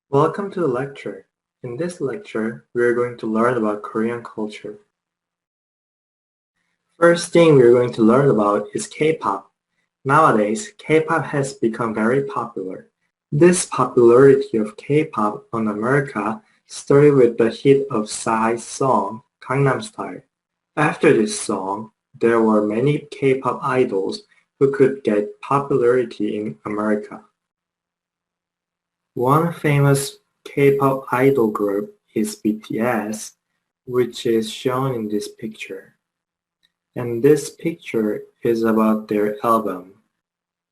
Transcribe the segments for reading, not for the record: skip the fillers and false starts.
Welcome to the lecture. In this lecture, we are going to learn about Korean culture. First thing we are going to learn about is K-pop. Nowadays, K-pop has become very popular. This popularity of K-pop on America started with the hit of Psy's song, Gangnam Style. After this song, there were many K-pop idols who could get popularity in America. One famous K-pop idol group is BTS, which is shown in this picture. And this picture is about their album.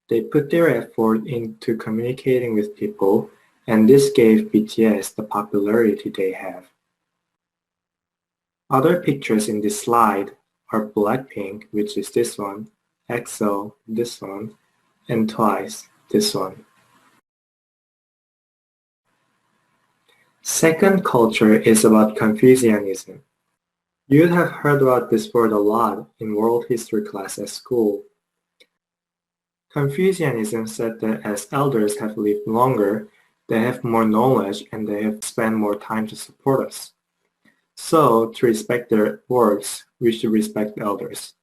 They put their effort into communicating with people, and this gave BTS the popularity they have. Other pictures in this slide are Blackpink, which is this one, EXO, this one, and Twice, this one. Second culture is about Confucianism. You'd have heard about this word a lot in world history class at school. Confucianism said that as elders have lived longer, they have more knowledge and they have spent more time to support us. So, to respect their words, we should respect elders.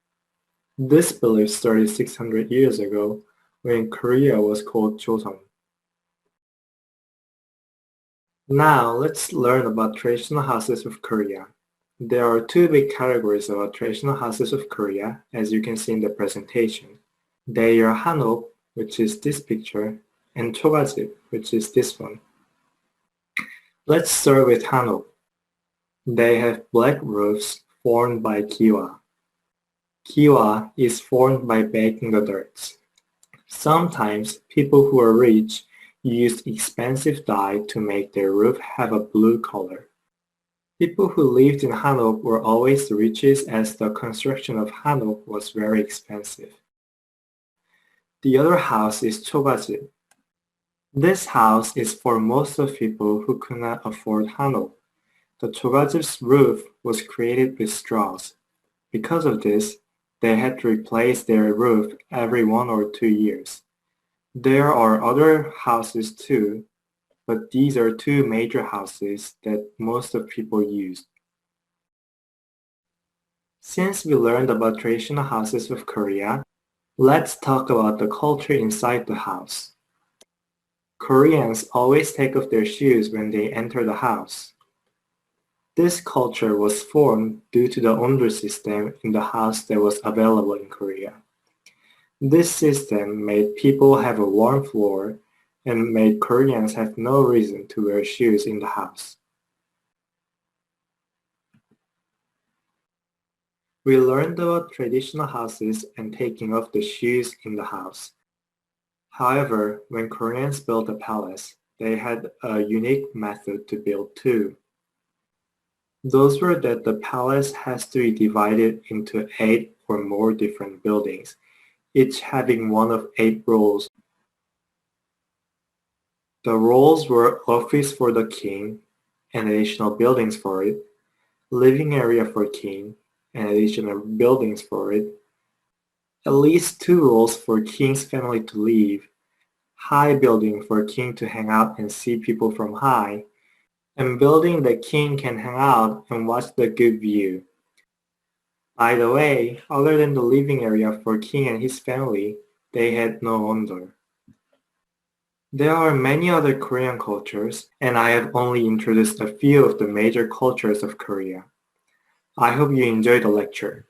This belief started 600 years ago when Korea was called Joseon. Now, let's learn about traditional houses of Korea. There are two big categories about traditional houses of Korea, as you can see in the presentation. They are Hanok, which is this picture, and Chogajip, which is this one. Let's start with Hanok. They have black roofs formed by kiwa. Kiwa is formed by baking the dirt. Sometimes people who are rich used expensive dye to make their roof have a blue color. People who lived in Hanok were always the richest as the construction of Hanok was very expensive. The other house is Chogajip. This house is for most of people who could not afford Hanok. The Chogajip's roof was created with straws. Because of this, they had to replace their roof every 1 or 2 years. There are other houses too, but these are two major houses that most of people use. Since we learned about traditional houses of Korea, let's talk about the culture inside the house. Koreans always take off their shoes when they enter the house. This culture was formed due to the Ondu system in the house that was available in Korea. This system made people have a warm floor and made Koreans have no reason to wear shoes in the house. We learned about traditional houses and taking off the shoes in the house. However, when Koreans built a palace, they had a unique method to build too. Those were that the palace has to be divided into 8 or more different buildings, each having one of 8 roles. The roles were office for the king, and additional buildings for it, living area for king, and additional buildings for it, at least 2 roles for king's family to live, high building for king to hang out and see people from high, and building that king can hang out and watch the good view. By the way, other than the living area for king and his family, they had no under. There are many other Korean cultures, and I have only introduced a few of the major cultures of Korea. I hope you enjoyed the lecture.